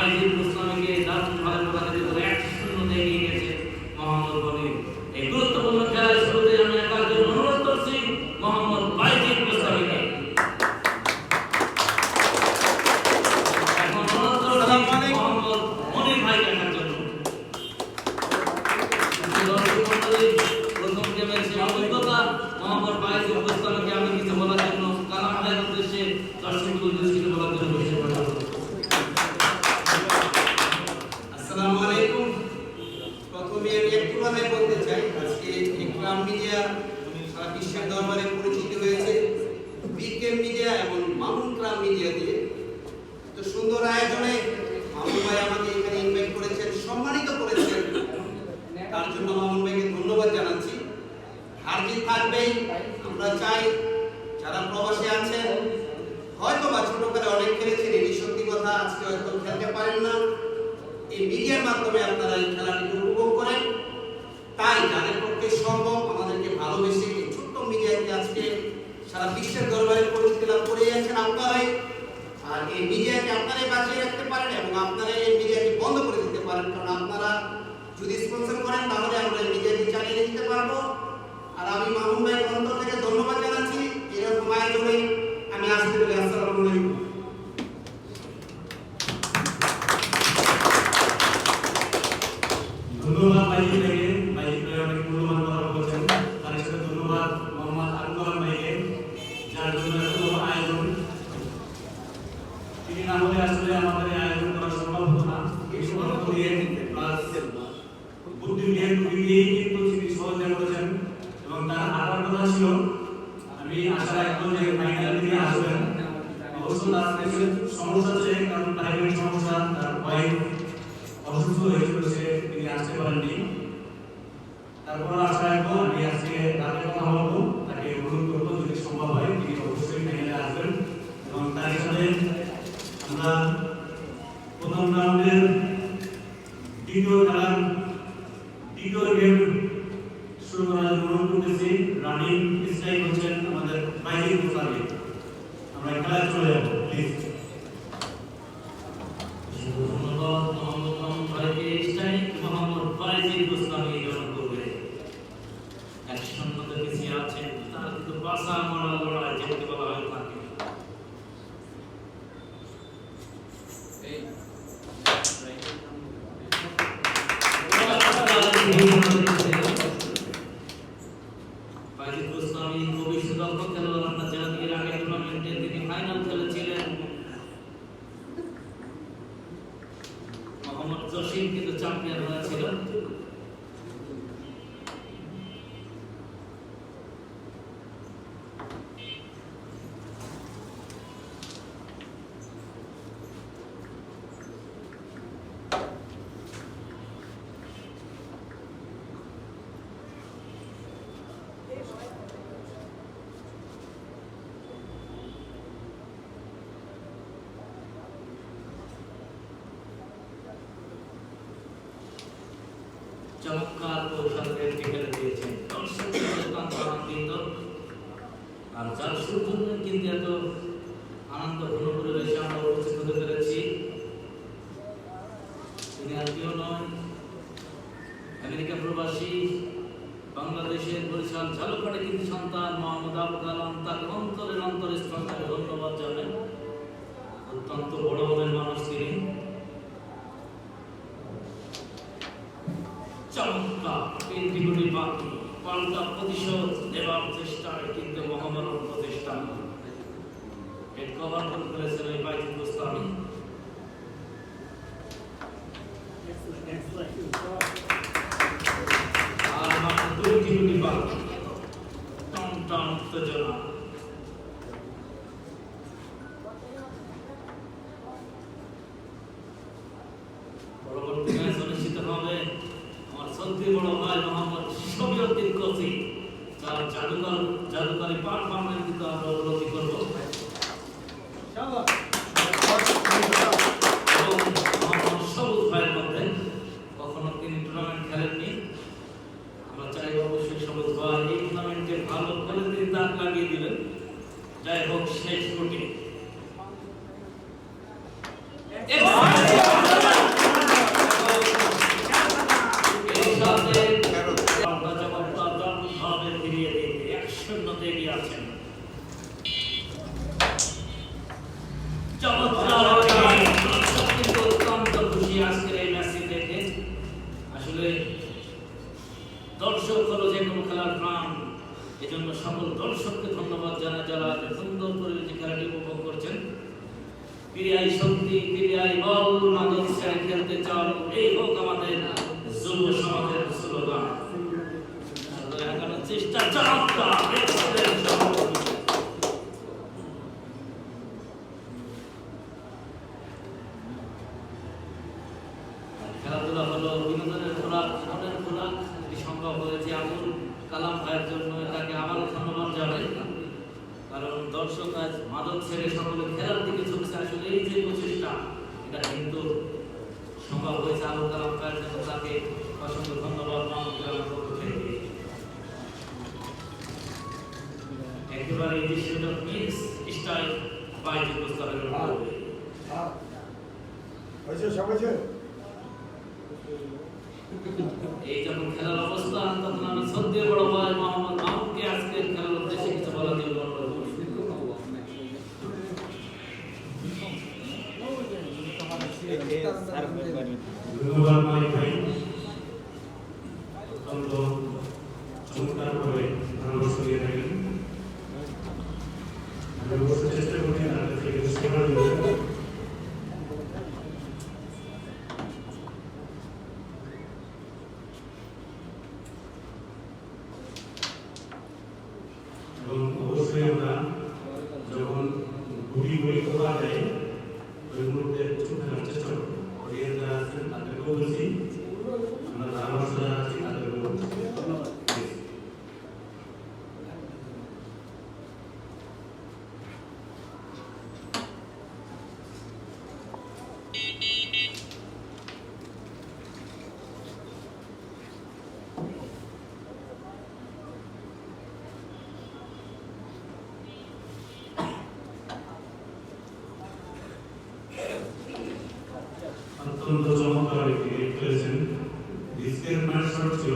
বাইজিদ গোস্বামীকে দারুণ ভাবে পরাজিত করে 1-0 তে এগিয়ে গেছে মোহাম্মদ বনির। এই গুরুত্বপূর্ণ খেলার শুরুতে আমি একার জন্য অনুরোধ করছি মোহাম্মদ বাইজিদ গোস্বামীকে। এখন অনুরোধ করছি মোহাম্মদ মনির ভাইকে একার জন্য। প্রথম গেমের সেই অভিজ্ঞতা মোহাম্মদ বাইজিদ গোস্বামীকে আমি কিছু বলার জন্য কালাম ভাইয়ের উদ্দেশ্যে দর্শকদের উদ্দেশ্যে কিছু বলার জন্য বসে পড়লাম। আসসালামু আলাইকুম। প্রথমে আমি একটু কথা বলতে চাই, আজকে ইকরাম মিডিয়া সারা বিশ্বের দরবারে পরিচিত হয়েছে বিকেএম মিডিয়া এবং মামুন ক্রাম মিডিয়া দিয়ে। তো সুন্দর আয়োজনে মামুন ভাই আমাকে এখানে ইনভাইট করেছেন, সম্মানিত করেছেন, তার জন্য মামুন ভাইকে ধন্যবাদ জানাচ্ছি। হার জিত থাকবেই, আমরা চাই যারা প্রবাসে আছেন হয়তো বা ছোটবেলায় অনেক খেলেছেন, এই সত্যি কথা, আজকে হয়তো খেলতে পারেন না, এই মিডিয়ার মাধ্যমে আপনারা এই খেলাটিকে উপভোগ করেন। তাই যাদের পক্ষে সম্ভব আমাদেরকে ভালোবেসে এই ছোট্ট মিডিয়াকে আজকে সারা বিশ্বের দরবারে পরিচিতি লাভ করে যাচ্ছেন আপনারাই। আর এই মিডিয়াকে আপনারাই বাঁচিয়ে রাখতে পারেন এবং আপনারাই এই মিডিয়াকে বন্ধ করে দিতে পারেন, কারণ আপনারা যদি স্পন্সর করেন তাহলে আমরা এই মিডিয়াকে চালিয়ে দিতে পারবো। আর আমি মামুন ভাইয়ের অন্তর থেকে ধন্যবাদ জানাচ্ছি এরকম আয়োজনে আমি আসতে পেরে। আসসালামু আলাইকুম। ধন্যবাদ বাইজিদ ভাইকে, বাইজিদ ভাই অনেক মূল্যবান কথা বলছেন। তার সাথে ধন্যবাদ মোহাম্মদ আব্দুল ভাইকে, যার জন্য এত বড় আয়োজন। তিনি না হলে আসলে আমাদের এই আয়োজন করা সম্ভব হতো না। এই সময় দিয়ে প্লাস বুদ্ধি দিয়েই কিন্তু তিনি সহজে করেছেন এবং তার আবার কথা ছিল আমি আশা রাখবো যে ফাইনাল তিনি আসবেন। অবশ্য তার কিছু সমস্যা আছে, কারণ প্রাইভেট সমস্যা, তার ওয়াইফ অসুস্থ হয়েছিল, তিনি আসতে পারেননি। তারপর আশা রাখবো আমি আজকে রাতে কথা বলবো, তাকে অনুরোধ করবো যদি সম্ভব হয় তিনি অবশ্যই ফাইনালে আসবেন। এবং তার সাথে আমরা প্রথম রাউন্ডের দ্বিতীয় গেম শুরু করার জন্য অনুরোধ করতেছি। রানিং স্ট্রাইক হচ্ছেন আমাদের বাইজিদ গোস্বামী। আমরা খেলায় চলে যাবো প্লিজ। ধন্যবাদ মোহাম্মদ ভাইকে। স্ট্রাইক মোহাম্মদ বাইজিদ গোস্বামী গ্রহণ করবে। 1-0 তে পিছিয়ে আছেন, তার কিন্তু বাসা মরা লড়াই যেটাকে বলা হয় থাকে। বাইজিদ গোস্বামী খুবই সুদক্ষ খেলোয়াড়। আপনার জানা এর আগে টুর্নামেন্টে তিনি ফাইনাল খেলেছিলেন। মোহাম্মদ জসিম কিন্তু চ্যাম্পিয়ন হয়েছিল। চমৎকার কৌশলের খেলে দিয়েছেন দর্শকদের অত্যন্ত আনন্দিত। আর যার জন্য কিন্তু এত আনন্দ ঘন পরিবেশে আমরা উপস্থিত হতে পেরেছি, তিনি আর কেউ নয়, আমেরিকা প্রবাসী বাংলাদেশের বরিশাল ঝালকাঠি কিন্তু সন্তান মোহাম্মদ আবু কালাম। তাকে অন্তরস্থল থেকে ধন্যবাদ জানাই। অত্যন্ত বড় মনের মানুষ তিনি। চমৎকার ইন্দ্রিগুলি বাকি পাল্টা প্রতিশোধ নেবার চেষ্টায় কিন্তু মহামানব প্রতিষ্ঠান হেড কভার করে ফেলেছেন এই বাইজিদ গোস্বামী। আর মাত্র 2টি গুলি বাকি, টান উত্তেজনা। পরবর্তী ম্যাচ অনুষ্ঠিত হবে আমার সবচেয়ে বড় ভাই মোহাম্মদ শফিউদ্দিন কসি, যার জাদুকরী পারফরম্যান্স কিন্তু আমরা উপলব্ধি করবো। মোহাম্মদ সবুজ ভাইয়ের মধ্যে কখনো তিনি টুর্নামেন্ট খেলেননি। আমরা চাই অবশ্যই সবুজ ভাই এই টুর্নামেন্টে ভালো খেলে তিনি দাগ লাগিয়ে দিলেন। যাই হোক, শেষ কোটি শক্তি, ক্রিয়ায় বল, মাদক ছেড়ে খেলতে চাও, এই হোক আমাদের যুব সমাজের স্লোগান। এখনো চেষ্টা চমৎকার, excellent সভাপতি। খেলাধুলা হলো বিনোদনের খোরাক, মনের খোরাক। এটি সম্ভব হয়েছে আবুল কালাম ভাইয়ের জন্য, তাকে আবারও ধন্যবাদ জানাই। কারণ দর্শক আজ মাদক ছেড়ে সকলে খেলার দিকে ঝুঁকছে। আসলে এই যে প্রচেষ্টা, এটা কিন্তু সম্ভব হয়েছে আবুল কালাম ভাইয়ের জন্য, তাকে অসংখ্য ধন্যবাদ মাহমুদ গ্রামের পক্ষ থেকে। একেবারে এই দৃশ্যটা মিক্স স্টাইল বাইরে উপস্থাপন করবে। এই যখন খেলার অবস্থা, তখন আমি সত্যি বড় ভাই মোহাম্মদ মাহমুদকে আজকে খেলার উদ্দেশ্যে কিছু বলার জন্য অনুরোধ করছি। ধন্যবাদ মালিক ভাই, অত্যন্ত চমৎকার ভাবে পরামর্শ দিয়ে থাকেন। আমি অবশ্য চেষ্টা করছি তার কাছে কিছু শেখার জন্য। এবং অবশ্যই আমরা যখন গুলি করা যায়, ওই মুহূর্তে চুপ থাকার চেষ্টা করবো। অডিয়েন্স যারা আছেন তাদেরকেও বলছি, আমরা ধারাভাষ্য যারা আছি তাদেরকেও বলছি। অত্যন্ত চমৎকার একটি খেলেছেন। ডিস্কের ম্যাচ ছিল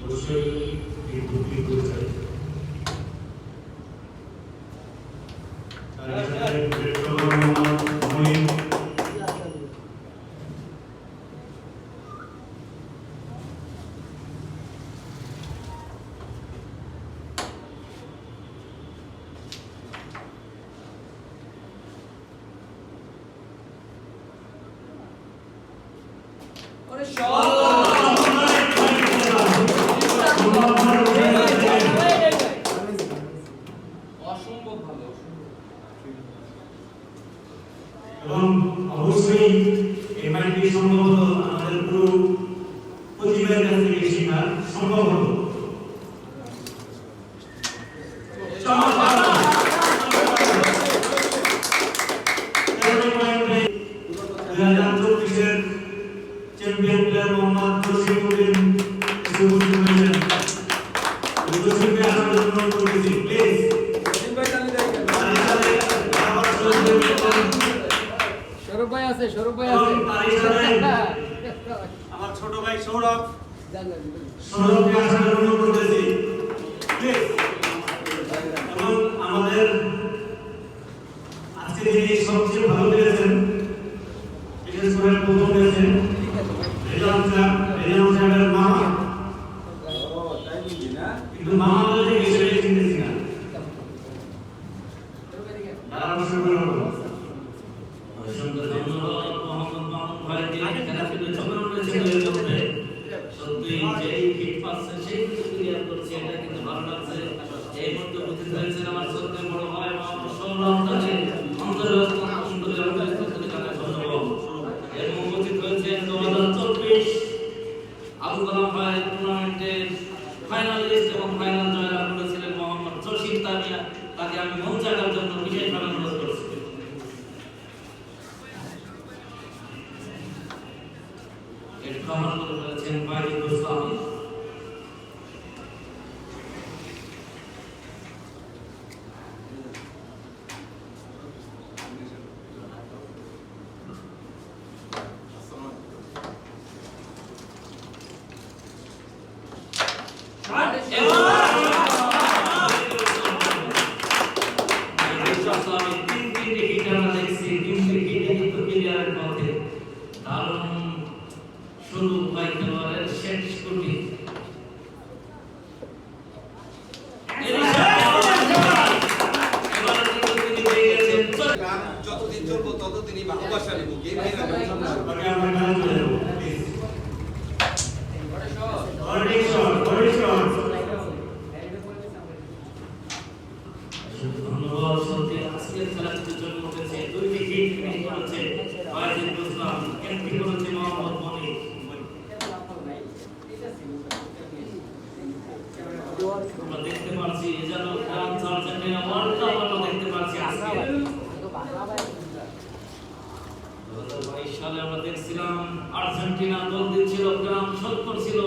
অবশ্যই এই বুদ্ধি করে চাই। তার সাথে এবং অবশ্যই এমআইটি সম্ভবত আমাদের পুরো প্রতিভার কাছ থেকে শেখা সম্ভব হতো। চ্যাম্পিয়ন প্লেয়ার মোহাম্মদ জসিমউদ্দিন জসিমকে আসার জন্য বলছি, প্লিজ। সৌরভ ভাই আছে আমার ছোট ভাই সৌরভকে আসার জন্য বলতেছি, প্লিজ। এবং আমাদের আজকে যিনি সবচেয়ে ভালো খেলেছেন, বিশেষ করে প্রথম খেলেছেন রেজাউল সাহেবের মামা, কিন্তু মামা বলতে বিষয়ে চিনতেছি না। অসংখ্য ধন্যবাদ মোহাম্মদ মাহমুদ ভাইকে। খেলা কিন্তু চমৎকার হয়েছে এর মধ্যে। সত্যি যেই হিট পাচ্ছে সেই কিন্তু ক্লিয়ার করছে, এটা কিন্তু ভালো লাগছে। এই মুহূর্তে উপস্থিত হয়েছেন আমার সত্যি বড় ভাই মোহাম্মদ সৌরভ, তাকে অন্তর্গত সুন্দর ধন্যবাদ। এবং উপস্থিত হয়েছেন 2024 আবুল কালাম ভাই টুর্নামেন্টের ফাইনালিস্ট এবং ফাইনাল জয়লাভ করেছিলেন মোহাম্মদ জসিম তামিয়া, তাকে আমি মঞ্চ আঁকার জন্য বিশেষভাবে অনুরোধ করছি। যতদিন চলবো ততদিনই ভালোবাসা নেবো গেম হয়ে গেলে ওকে আমরা খেলা চলে যাবো প্লিজ বডি শট ধন্যবাদ সত্যি আজকের খেলা কিন্তু জন্য উঠেছে দুইটি গেম ফিনিশ করেছে ওয়াজিদ রুস্তম একটি করেছে মোহাম্মদ মনির আমরা দেখতে পাচ্ছি যেন ফ্রান্স আর্জেন্টিনা ওয়ার্ল্ড কাপ আমরা দেখতে পাচ্ছি আজকে 2022 সালে আমরা দেখছিলাম আর্জেন্টিনা গোল দিচ্ছিল ফ্রান্স শট করছিল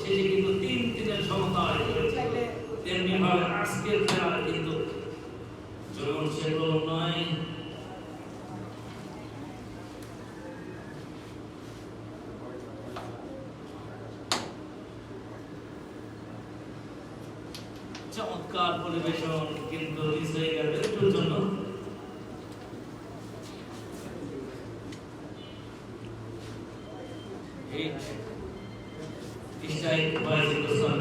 শেষে কিন্তু 3-3 এর সমতা হয়েছে তেমনি ভাবে আজকের খেলা কিন্তু যখন সেগুলো নয় চমৎকার পরিবেশন কিন্তু মিস হয়ে গেল একটুর জন্য hit strike Wajid Rustam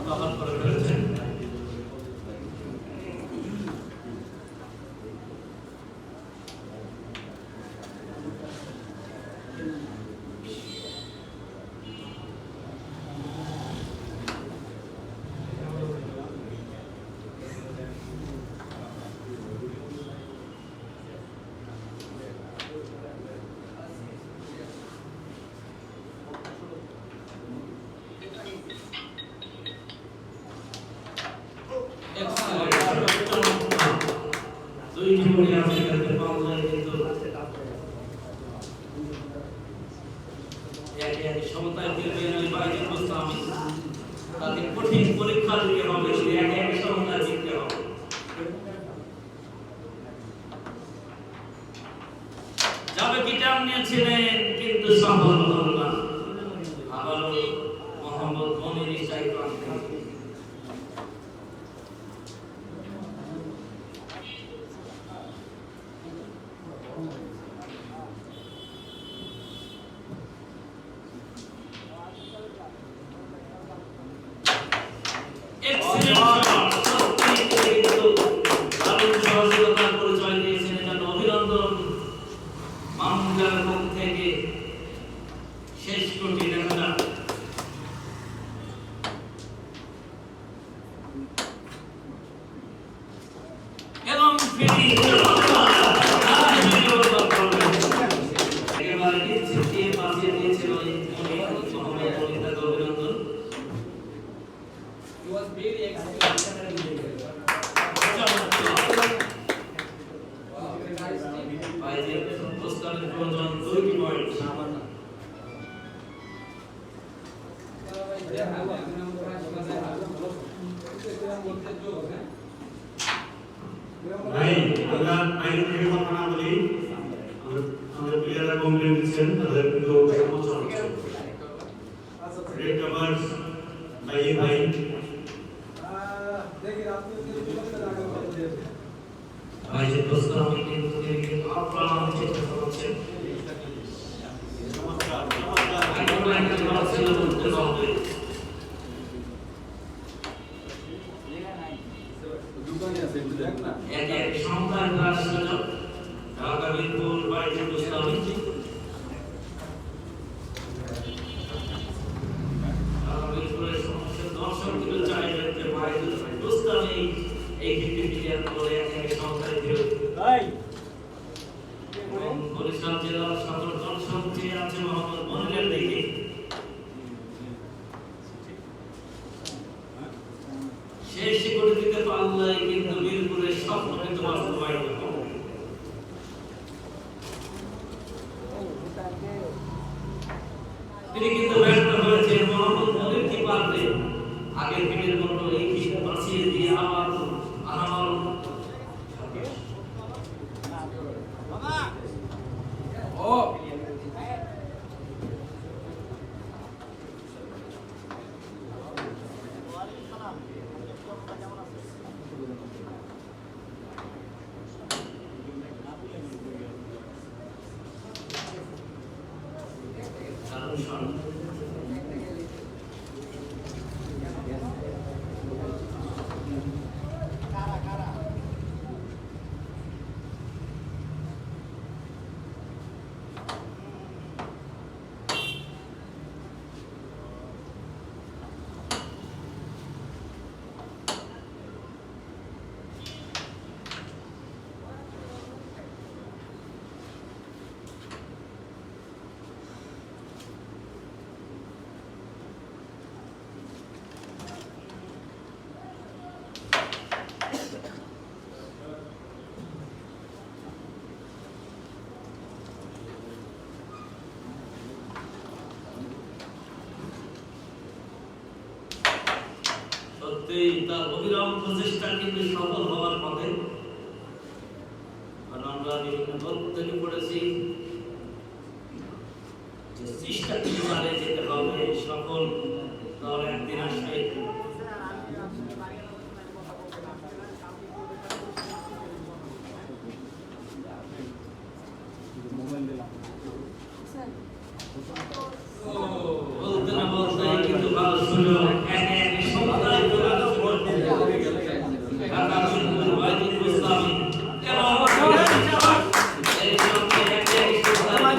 cover করে ফেলেছেন দুই জীবনে আছে খেলতে পারলে কিন্তু এক সমতায় ফিরবে ওই ওয়াজিদ রুস্তম তাকে কঠিন পরীক্ষা দিতে হবে এক সমতায় জিততে হবে যাবে কি টার্ন নিয়েছিলেন কিন্তু সফল হল না আবারও মোহাম্মদ মনির স্ট্রাইক আনতে শেষ কোটি নেতা এবং একেবারে ছিটিয়ে পাশে দিয়েছিল অভিনন্দন He was very excited. পুরস্কারের প্রয়োজন 2টি পয়েন্ট ভাই আমরা আইন থেকে কথা না বলি আমাদের প্লেয়াররা কমপ্লেন দিচ্ছেন তাদের কিন্তু সমস্যা হচ্ছে রেড কভার ভাই ভাই ভাই যে পুরস্কার আমি কিন্তু আপনারা চেষ্টা করছেন নমস্কার আমরা একটা ভালো ছিল বলতে হবে এক সংখ্যার কাজ ছিল ঢাকা মিরপুর ওয়াজিদ রুস্তম ঢাকা মিরপুরের সমস্ত দর্শক কিন্তু চাইবেন যে ওয়াজিদ রুস্তম এই ক্ষেত্রে ক্লিয়ার করে এক সংখ্যায় বিরোধী বরিশাল জেলার সকল দর্শক চেয়ে আছে মোহাম্মদ মনিরের দিকে শেষ করে দিতে পারলে কিন্তু মিরপুরের স্বপ্ন কিন্তু বাস্তবায়িত হবে তিনি কিন্তু ব্যর্থ হয়েছে মোহাম্মদ মনির কি পারবে আগের দিনের মতো এই কি বাঁচিয়ে দিয়ে আবার Oh, ভূষণ। সত্যি তার অবিরাম প্রচেষ্টা কিন্তু সফল হওয়ার পথে। কারণ আমরা বিভিন্ন গল্প থেকে পড়েছি যে চেষ্টা কিন্তু চালিয়ে যেতে হবে, সফল তাহলে একদিন আসবে। বলতে না বলতে কিন্তু ভালো সুযোগ একে একে সবাই ঢাকা বিশ্ববিদ্যালয়ের ওয়াহিদুল ইসলামী এবং এই সঙ্গে একে একে সবাই